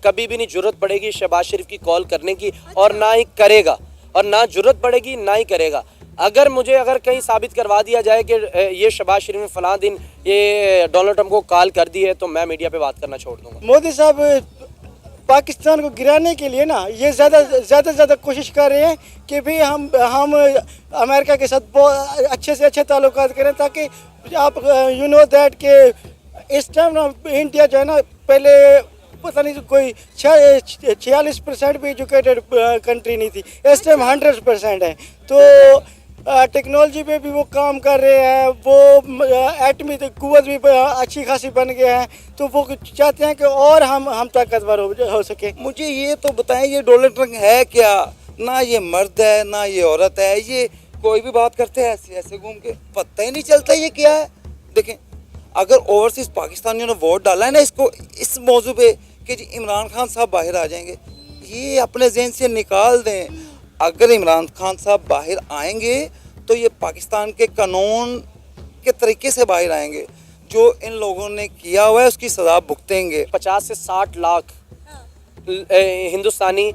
कभी भी नहीं जरूरत पड़ेगी शहबाज शरीफ की कॉल करने की, और ना ही करेगा, और ना जरूरत पड़ेगी ना ही करेगा। अगर कहीं साबित करवा दिया जाए कि ये शहबाज शरीफ ने फलां दिन ये डोनाल्ड ट्रंप को कॉल कर दी है, तो मैं मीडिया पे बात करना छोड़ दूंगा। मोदी साहब पाकिस्तान को गिराने के लिए ना ये ज़्यादा कोशिश कर रहे हैं कि भी हम अमेरिका के साथ बहुत अच्छे से अच्छे ताल्लुकात करें, ताकि आप यू नो दैट के इस टाइम ना इंडिया जो है ना, पहले पता नहीं कोई 46% भी एजुकेटेड कंट्री नहीं थी, इस टाइम 100% है। तो टेक्नोलॉजी पे भी वो काम कर रहे हैं, वो एटमी कुव्वत भी अच्छी खासी बन गया है, तो वो चाहते हैं कि और हम ताकतवर हो सके। मुझे ये तो बताएं, ये डोनाल्ड ट्रंप है क्या? ना ये मर्द है ना ये औरत है, ये कोई भी बात करते हैं ऐसे ऐसे घूम के, पता ही नहीं चलता ये क्या है। देखें, अगर ओवरसीज पाकिस्तानियों ने वोट डाला है ना इसको, इस मौजू पे कि जी इमरान खान साहब बाहर आ जाएंगे, ये अपने जहन से निकाल दें। अगर इमरान खान साहब बाहर आएंगे तो ये पाकिस्तान के कानून के तरीके से बाहर आएंगे, जो इन लोगों ने किया हुआ है उसकी सज़ा भुगतेंगे। 50 से 60 लाख हिंदुस्तानी,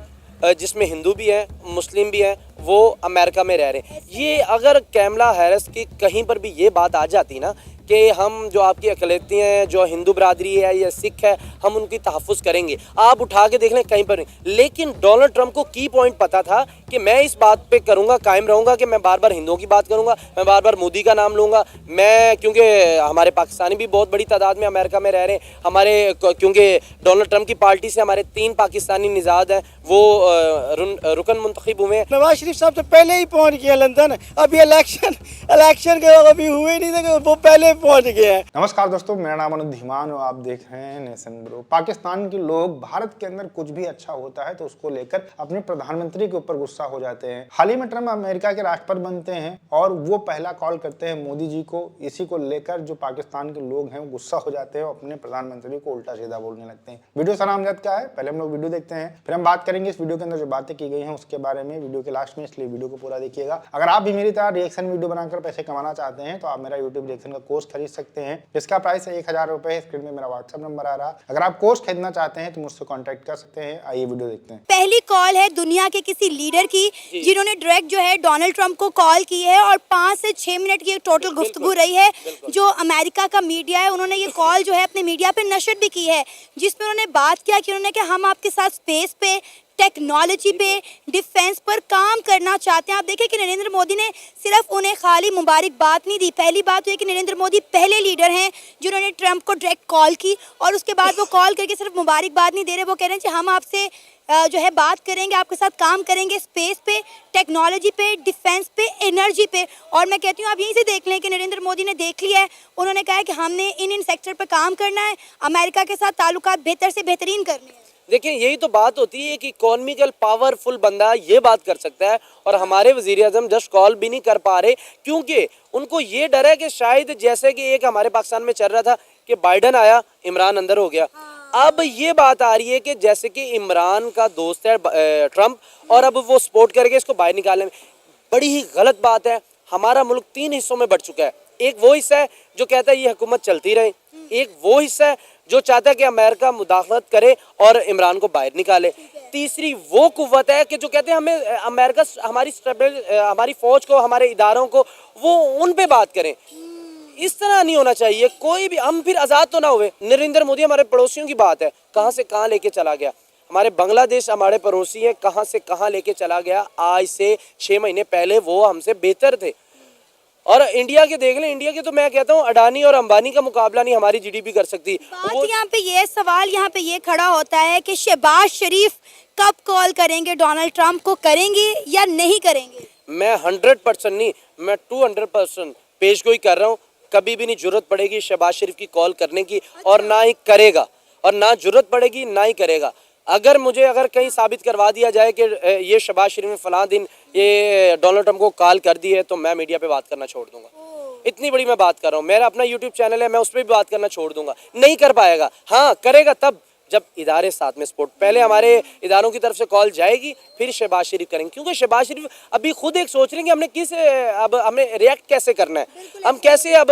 जिसमें हिंदू भी हैं मुस्लिम भी हैं, वो अमेरिका में रह रहे हैं। ये अगर कैमला हैरिस की कहीं पर भी ये बात आ जाती ना कि हम जो आपकी अकलियतें हैं, जो हिंदू बरादरी है या सिख है, हम उनकी तहफ़्फ़ुज़ करेंगे, आप उठा के देख लें कहीं पर नहीं। लेकिन डोनाल्ड ट्रंप को की पॉइंट पता था कि मैं इस बात पे करूँगा, कायम रहूँगा कि मैं बार बार हिंदुओं की बात करूँगा, मैं बार बार मोदी का नाम लूँगा, मैं क्योंकि हमारे पाकिस्तानी भी बहुत बड़ी तादाद में अमेरिका में रह रहे हैं, हमारे क्योंकि डोनाल्ड ट्रंप की पार्टी से हमारे 3 पाकिस्तानी निज़ाद हैं, वो रुकन मुंतखब हुए हैं। नवाज शरीफ साहब तो पहले ही पहुंच गए लंदन, अभी इलेक्शन के अभी हुए नहीं थे, वो पहले पहुंच गए हैं। नमस्कार दोस्तों, मेरा नाम अनुज धीमान और आप देख रहे हैं नेशन ब्रो। पाकिस्तान के लोग भारत के अंदर कुछ भी अच्छा होता है तो उसको लेकर अपने प्रधानमंत्री के ऊपर गुस्सा हो जाते हैं। हाल ही में ट्रंप अमेरिका के राष्ट्रपति बनते हैं और वो पहला कॉल करते हैं मोदी जी को। इसी को लेकर जो पाकिस्तान के लोग हैं वो गुस्सा हो जाते हैं और अपने प्रधानमंत्री को उल्टा सीधा बोलने लगते हैं। वीडियो सलामत क्या है, पहले हम लोग वीडियो देखते हैं, फिर हम बात करेंगे इस वीडियो के अंदर जो बातें की गई हैं उसके बारे में वीडियो के लास्ट में, इसलिए वीडियो को पूरा देखिएगा। अगर आप भी मेरी तरह रिएक्शन वीडियो बनाकर पैसे कमाना चाहते हैं तो आप मेरा यूट्यूब रिएक्शन का कोर्स खरीद सकते हैं, जिसका प्राइस है 1000 रुपए। स्क्रीन में मेरा व्हाट्सएप नंबर आ रहा है, अगर आप कोर्स खरीदना चाहते हैं तो मुझसे कांटेक्ट कर सकते हैं। आइए वीडियो देखते हैं। पहली कॉल है दुनिया के किसी लीडर की जिन्होंने डायरेक्ट जो है डोनाल्ड ट्रंप को कॉल की है, और 5 से 6 मिनट की टोटल गुफ्तगू रही है। जो अमेरिका का मीडिया है उन्होंने ये कॉल जो है अपने मीडिया पे नशर भी की है, जिसमें उन्होंने बात किया कि उन्होंने कि हम आपके साथ स्पेस पे, टेक्नोलॉजी पे, डिफेंस पर काम करना चाहते हैं। आप देखें कि नरेंद्र मोदी ने सिर्फ उन्हें खाली मुबारकबाद नहीं दी। पहली बात तो ये कि नरेंद्र मोदी पहले लीडर हैं जिन्होंने ट्रंप को डायरेक्ट कॉल की, और उसके बाद वो कॉल करके सिर्फ मुबारकबाद नहीं दे रहे, वो कह रहे हैं कि हम आपसे जो है बात करेंगे, आपके साथ काम करेंगे स्पेस पे, टेक्नोलॉजी पे, डिफेंस पे, एनर्जी पे। और मैं कहती हूँ आप यहीं से देख लें कि नरेंद्र मोदी ने देख लिया है, उन्होंने कहा है कि हमने इन सेक्टर पर काम करना है, अमेरिका के साथ ताल्लुकात बेहतर से बेहतरीन करने हैं। देखिए, यही तो बात होती है कि इकोनॉमिकल पावरफुल बंदा ये बात कर सकता है, और हमारे वज़ीर-ए-आज़म जस्ट कॉल भी नहीं कर पा रहे, क्योंकि उनको ये डर है कि शायद जैसे कि एक हमारे पाकिस्तान में चल रहा था कि बाइडन आया, इमरान अंदर हो गया। अब ये बात आ रही है कि जैसे कि इमरान का दोस्त है ट्रंप, और अब वो सपोर्ट करके इसको बाहर निकालने में, बड़ी ही गलत बात है। हमारा मुल्क 3 हिस्सों में बढ़ चुका है। एक वो हिस्सा है जो कहता है ये हुकूमत चलती रहे, एक वो हिस्सा है जो चाहता है कि अमेरिका मुदाखलत करे और इमरान को बाहर निकाले, तीसरी वो कुव्वत है कि जो कहते हैं हमें अमेरिका हमारी फौज को, हमारे इदारों को, वो उन पे बात करें। इस तरह नहीं होना चाहिए। कोई भी, हम फिर आज़ाद तो ना हुए। नरेंद्र मोदी हमारे पड़ोसियों की बात है, कहाँ से कहाँ लेके चला गया। हमारे बांग्लादेश हमारे पड़ोसी हैं, कहाँ से कहाँ लेके चला गया। आज से 6 महीने पहले वो हमसे बेहतर थे। और इंडिया के देख लें, इंडिया के तो मैं कहता हूँ अडानी और अंबानी का मुकाबला नहीं हमारी जीडीपी कर सकती। बात यहाँ पे ये सवाल यहाँ पे ये खड़ा होता है कि शहबाज शरीफ कब कॉल करेंगे डोनाल्ड ट्रंप को, करेंगे या नहीं करेंगे? मैं 100% नहीं, मैं 200% पेश गोई कर रहा हूँ। कभी भी नहीं जरूरत पड़ेगी शहबाज शरीफ की कॉल करने की, और ना ही करेगा, और ना जरूरत पड़ेगी ना ही करेगा। अगर कहीं साबित करवा दिया जाए कि ये शहबाज शरीफ ने फलां दिन ये डोनाल्ड ट्रंप को कॉल कर दी है, तो मैं मीडिया पे बात करना छोड़ दूंगा। इतनी बड़ी मैं बात कर रहा हूँ। मेरा अपना यूट्यूब चैनल है, मैं उस पर भी बात करना छोड़ दूंगा। नहीं कर पाएगा, हाँ करेगा तब जब इदारे साथ में सपोर्ट, पहले हमारे इदारों की तरफ से कॉल जाएगी, फिर शहबाज शरीफ करेंगे, क्योंकि शहबाज शरीफ अभी खुद एक सोच रहे हैं कि हमने अब हमें रिएक्ट कैसे करना है, हम कैसे अब,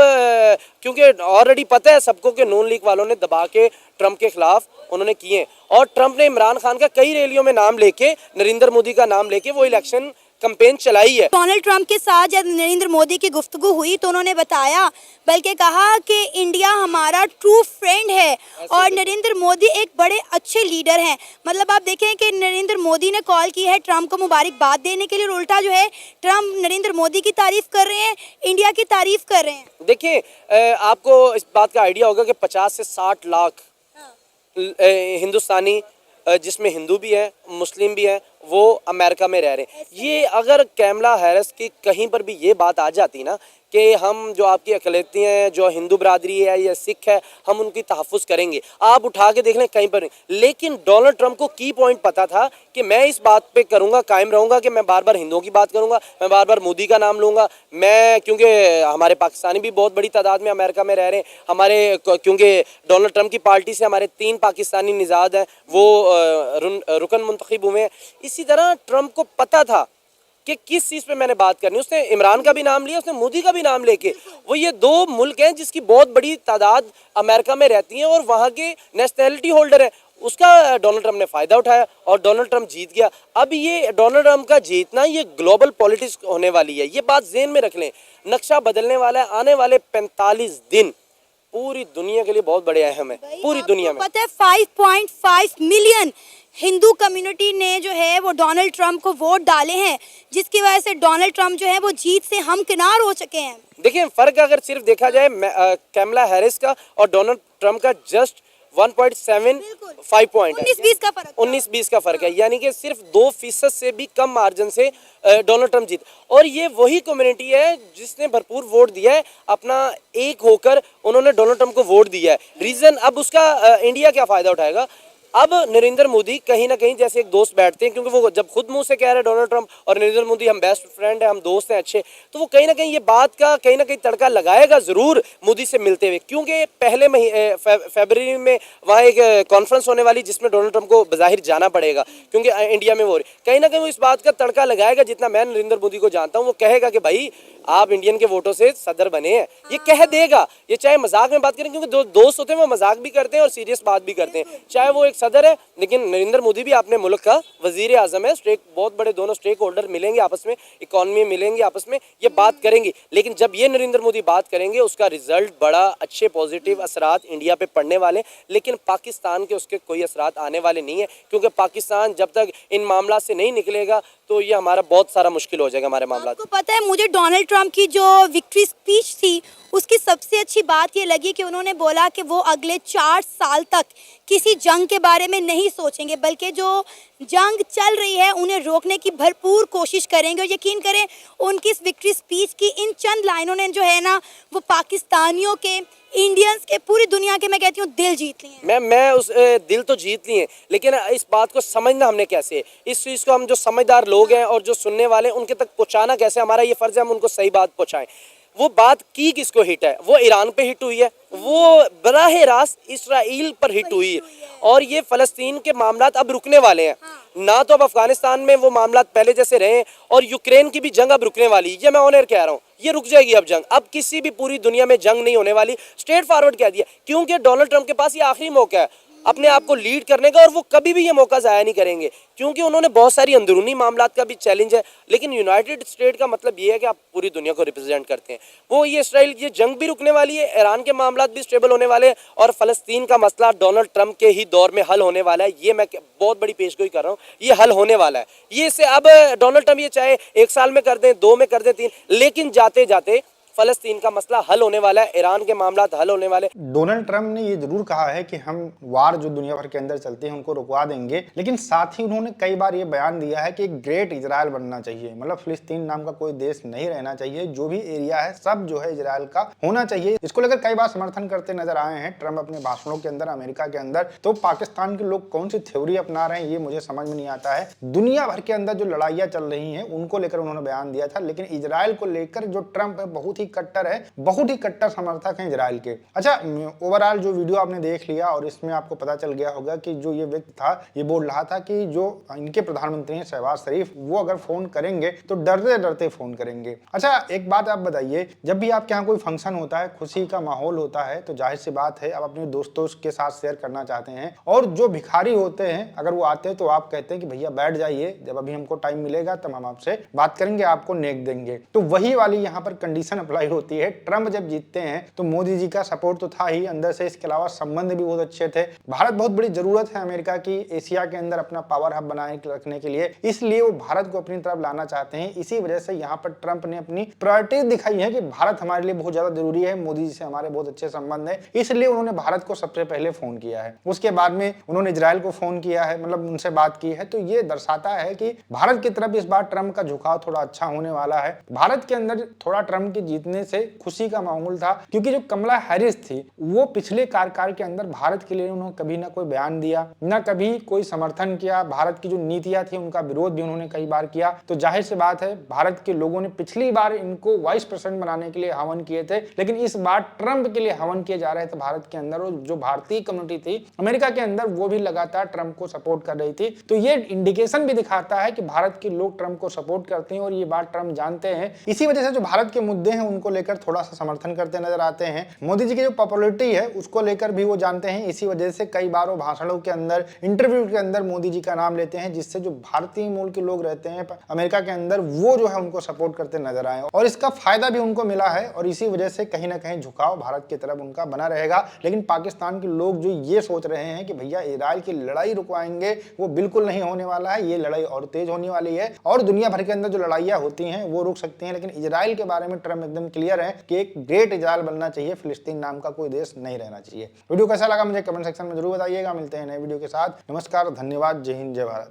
क्योंकि ऑलरेडी पता है सबको कि नून लीग वालों ने दबा के ट्रंप के खिलाफ उन्होंने किए, और ट्रंप ने इमरान खान का कई रैलियों में नाम लेके, नरेंद्र मोदी का नाम लेके वो इलेक्शन कैंपेन चलाई है। डोनाल्ड ट्रंप के साथ जब नरेंद्र मोदी की गुफ्तगू हुई तो उन्होंने बताया, बल्कि कहा कि इंडिया हमारा ट्रू फ्रेंड है और नरेंद्र मोदी एक बड़े अच्छे लीडर हैं। मतलब आप देखें कि नरेंद्र मोदी ने कॉल की है ट्रंप को मुबारकबाद देने के लिए, और उल्टा जो है ट्रंप नरेंद्र मोदी की तारीफ कर रहे हैं, इंडिया की तारीफ कर रहे हैं। देखिए, आपको इस बात का आइडिया होगा कि 50 से 60 लाख हिंदुस्तानी, जिसमें हिंदू भी है, मुस्लिम भी है, वो अमेरिका में रह रहे हैं। ये अगर कैमला हैरिस की कहीं पर भी ये बात आ जाती ना कि हम जो आपकी अकलियतें हैं, जो हिंदू बरादरी है या सिख है, हम उनकी तहफ़्फ़ुज़ करेंगे, आप उठा के देख लें कहीं पर नहीं। लेकिन डोनाल्ड ट्रंप को की पॉइंट पता था कि मैं इस बात पे करूँगा, कायम रहूँगा कि मैं बार बार हिंदुओं की बात करूँगा, मैं बार बार मोदी का नाम लूँगा, मैं, क्योंकि हमारे पाकिस्तानी भी बहुत बड़ी तादाद में अमेरिका में रह रहे हैं, हमारे, क्योंकि डोनाल्ड ट्रंप की पार्टी से हमारे 3 पाकिस्तानी निज़ाद हैं, वो रुकन मुंतखब हुए हैं। इसी तरह ट्रंप को पता था कि किस चीज़ पे मैंने बात करनी। उसने इमरान का भी नाम लिया, उसने मोदी का भी नाम लेके, वो ये 2 मुल्क हैं जिसकी बहुत बड़ी तादाद अमेरिका में रहती हैं और वहाँ के नेशनैलिटी होल्डर हैं, उसका डोनाल्ड ट्रंप ने फ़ायदा उठाया और डोनाल्ड ट्रंप जीत गया। अब ये डोनाल्ड ट्रंप का जीतना ये ग्लोबल पॉलिटिक्स होने वाली है, ये बात ज़हन में रख लें। नक्शा बदलने वाला है, आने वाले 45 दिन पूरी दुनिया के लिए बहुत बड़े अहम है, पूरी दुनिया में। पता है 5.5 मिलियन हिंदू कम्युनिटी ने जो है वो डोनाल्ड ट्रंप को वोट डाले हैं, जिसकी वजह से डोनाल्ड ट्रंप जो है वो जीत से हमकिनार हो चुके हैं। देखिए, फ़र्क अगर सिर्फ देखा जाए कैमला हैरिस का और डोनाल्ड ट्रंप का जस्ट 1.75 पॉइंट है, 19-20 का फर्क, 19-20 का फ़र्क है, यानी कि सिर्फ 2% से भी कम मार्जिन से डोनाल्ड ट्रंप जीत। और ये वही कम्युनिटी है जिसने भरपूर वोट दिया है, अपना एक होकर उन्होंने डोनाल्ड ट्रंप को वोट दिया है। रीज़न अब उसका इंडिया क्या फ़ायदा उठाएगा। अब नरेंद्र मोदी कहीं ना कहीं जैसे एक दोस्त बैठते हैं, क्योंकि वो जब खुद मुंह से कह रहे हैं डोनाल्ड ट्रंप और नरेंद्र मोदी हम बेस्ट फ्रेंड हैं, हम दोस्त हैं अच्छे, तो वो कहीं ना कहीं ये बात का कहीं ना कहीं तड़का लगाएगा ज़रूर मोदी से मिलते हुए, क्योंकि पहले फरवरी में वहाँ एक कॉन्फ्रेंस होने वाली जिसमें डोनाल्ड ट्रंप को बज़ाहिर जाना पड़ेगा, क्योंकि इंडिया में वो कहीं ना कहीं वो इस बात का तड़का लगाएगा। जितना मैं नरेंद्र मोदी को जानता हूँ, वो कहेगा कि भाई आप इंडियन के वोटों से सदर बने हैं, ये कह देगा। ये चाहे मजाक में बात करें, क्योंकि दोस्त होते हैं वो मजाक भी करते हैं और सीरियस बात भी करते हैं, चाहे वो एक सदर है, लेकिन नरेंद्र मोदी भी अपने मुल्क का वजीर आजम है। बहुत बड़े दोनों स्टेक होल्डर मिलेंगे आपस में, इकॉनमी मिलेंगे आपस में, ये बात करेंगे। लेकिन जब ये नरेंद्र मोदी बात करेंगे, उसका रिजल्ट बड़ा अच्छे पॉजिटिव असरात इंडिया पे पड़ने वाले, लेकिन पाकिस्तान के उसके कोई असरात आने वाले नहीं है, क्योंकि पाकिस्तान जब तक इन मामला से नहीं निकलेगा तो ये हमारा बहुत सारा मुश्किल हो जाएगा हमारे मामला। आपको पता है, मुझे डोनाल्ड ट्रंप की जो विक्ट्री स्पीच थी उसकी सबसे अच्छी बात ये लगी कि उन्होंने बोला कि वो अगले 4 साल तक किसी जंग के बारे में नहीं सोचेंगे, बल्कि जो जंग चल रही है उन्हें रोकने की भरपूर कोशिश करेंगे। और यकीन करें, उनकी इस विक्ट्री स्पीच की इन चंद लाइनों ने जो है ना, वो पाकिस्तानियों के, इंडियंस के, पूरी दुनिया के, मैं कहती हूँ, दिल जीत लिए। मैं उस दिल तो जीत लिए, लेकिन इस बात को समझना हमने कैसे, इस चीज़ को हम जो समझदार लोग हैं और जो सुनने वाले हैं उनके तक पहुँचाना कैसे, हमारा ये फ़र्ज़ है हम उनको सही बात पहुँचाएं। वो बात की किसको हिट है, वो ईरान पे हिट हुई है, वो बराह रास्त इसराइल पर हिट हुई है, और ये फ़लस्तीन के मामलात अब रुकने वाले हैं। ना तो अब अफगानिस्तान में वो मामलात पहले जैसे रहे, और यूक्रेन की भी जंग अब रुकने वाली है। ये मैं ऑनर कह रहा हूँ, ये रुक जाएगी अब जंग। अब किसी भी पूरी दुनिया में जंग नहीं होने वाली, स्ट्रेट फॉरवर्ड कह दिया, क्योंकि डोनाल्ड ट्रंप के पास ये आखिरी मौका है अपने आप को लीड करने का, और वो कभी भी ये मौका ज़ाया नहीं करेंगे, क्योंकि उन्होंने बहुत सारी अंदरूनी मामलात का भी चैलेंज है। लेकिन यूनाइटेड स्टेट का मतलब ये है कि आप पूरी दुनिया को रिप्रेजेंट करते हैं। वो ये इसराइल, ये जंग भी रुकने वाली है, ईरान के मामलात भी स्टेबल होने वाले हैं, और फ़लस्तीन का मसला डोनाल्ड ट्रंप के ही दौर में हल होने वाला है। ये मैं बहुत बड़ी पेशगोई कर रहा हूँ, ये हल होने वाला है। ये से अब डोनाल्ड ट्रंप ये चाहे 1 साल में कर दें, 2 में कर दें, 3, लेकिन जाते जाते फ़लस्तीन का मसला हल होने वाला है, ईरान के मामला हल होने वाले। डोनाल्ड ट्रंप ने ये जरूर कहा है कि हम वार जो दुनिया भर के अंदर चलती है उनको रुकवा देंगे, लेकिन साथ ही उन्होंने कई बार ये बयान दिया है कि ग्रेट इजराइल बनना चाहिए, मतलब फिलिस्तीन नाम का कोई देश नहीं रहना चाहिए, जो भी एरिया है सब जो है इजराइल का होना चाहिए। इसको लेकर कई बार समर्थन करते नजर आए हैं ट्रंप अपने भाषणों के अंदर अमेरिका के अंदर। तो पाकिस्तान के लोग कौन सी थ्योरी अपना रहे हैं ये मुझे समझ में नहीं आता है। दुनिया भर के अंदर जो लड़ाइयाँ चल रही हैं उनको लेकर उन्होंने बयान दिया था, लेकिन इजराइल को लेकर जो ट्रंप है बहुत ही ही कट्टर है, बहुत ही कट्टर समर्थक हैं इजराइल के। अच्छा, ओवरऑल जो वीडियो आपने देख लिया और इसमें आपको पता चल गया होगा कि जो ये व्यक्ति था ये बोल रहा था कि जो इनके प्रधानमंत्री हैं शहबाज शरीफ, वो अगर फोन करेंगे तो डरते डरते फोन करेंगे। अच्छा, एक बात आप बताइए, जब भी आपके यहाँ कोई फंक्शन होता है, खुशी का माहौल होता है, तो जाहिर सी बात है आप अपने दोस्तों के साथ शेयर करना चाहते हैं, और जो भिखारी होते हैं अगर वो आते हैं तो आप कहते हैं कि भैया बैठ जाइए, जब अभी हमको टाइम मिलेगा तब हम आपसे बात करेंगे, आपको नेक देंगे। तो वही वाली यहाँ पर कंडीशन अप्लाई होती है। ट्रंप जब जीतते हैं तो मोदी जी का सपोर्ट तो था ही अंदर से, इसके अलावा संबंध भी बहुत अच्छे थे। भारत बहुत बड़ी जरूरत है अमेरिका की एशिया के अंदर अपना पावर हब बनाए रखने के लिए, इसलिए वो भारत को अपनी तरफ लाना चाहते हैं। इसी वजह से यहाँ पर ट्रंप ने अपनी प्रायोरिटीज दिखाई है कि भारत हमारे लिए बहुत ज्यादा जरूरी है, मोदी जी से हमारे बहुत अच्छे संबंध है, इसलिए उन्होंने भारत को सबसे पहले फोन किया है। उसके बाद में उन्होंने इजराइल को फोन किया है, मतलब उनसे बात की है। तो ये दर्शाता है कि भारत की तरफ इस बार ट्रंप का झुकाव थोड़ा अच्छा होने वाला है। भारत के अंदर थोड़ा ट्रंप के जीतने से खुशी का माहौल था, क्योंकि जो कमला हैरिस थी वो पिछले कार्यकाल के अंदर भारत के लिए उन्होंने कभी ना कोई बयान दिया, ना कभी कोई समर्थन किया। भारत की जो नीतियां थी उनका विरोध भी उन्होंने कई बार किया। तो जाहिर सी बात है भारत के लोगों ने पिछली बार इनको वाइस प्रेसिडेंट बनाने के लिए हवन किए थे, लेकिन इस बार ट्रंप के लिए हवन किए जा रहे थे भारत के अंदर। और जो भारतीय कम्युनिटी थी अमेरिका के अंदर वो भी लगातार ट्रंप को सपोर्ट कर रही थी। तो ये इंडिकेशन भी दिखाता है कि भारत के लोग ट्रंप को सपोर्ट करते हैं और ये बात ट्रंप जानते हैं। इसी वजह से जो भारत के मुद्दे हैं उनको लेकर थोड़ा सा समर्थन करते नजर आते हैं। मोदी जी की जो पॉपुलैरिटी है उसको लेकर भी वो जानते हैं, इसी वजह से कई बार वो भाषणों के अंदर, इंटरव्यू के अंदर मोदी जी का नाम लेते हैं, जिससे जो भारतीय मूल के लोग रहते हैं अमेरिका के अंदर वो जो है उनको सपोर्ट करते नजर आए, और इसका फायदा भी उनको मिला है। और इसी वजह से कहीं ना कहीं झुकाव भारत की तरफ उनका बना रहेगा। लेकिन पाकिस्तान के लोग जो ये सोच रहे हैं कि भैया इजराइल की लड़ाई रुकवाएंगे, वो बिल्कुल नहीं होने वाला है। ये लड़ाई और तेज होने वाली है, और दुनिया भर के अंदर जो लड़ाइयां होती हैं वो रुक सकती हैं, लेकिन इजराइल के बारे में ट्रंप एकदम क्लियर है कि एक ग्रेट इजराइल बनना चाहिए, फिलिस्तीन नाम का कोई देश नहीं रहना चाहिए। वीडियो कैसा लगा मुझे कमेंट सेक्शन में जरूर बताइएगा। मिलते हैं नए वीडियो के साथ। नमस्कार, धन्यवाद, जय हिंद, जय भारत।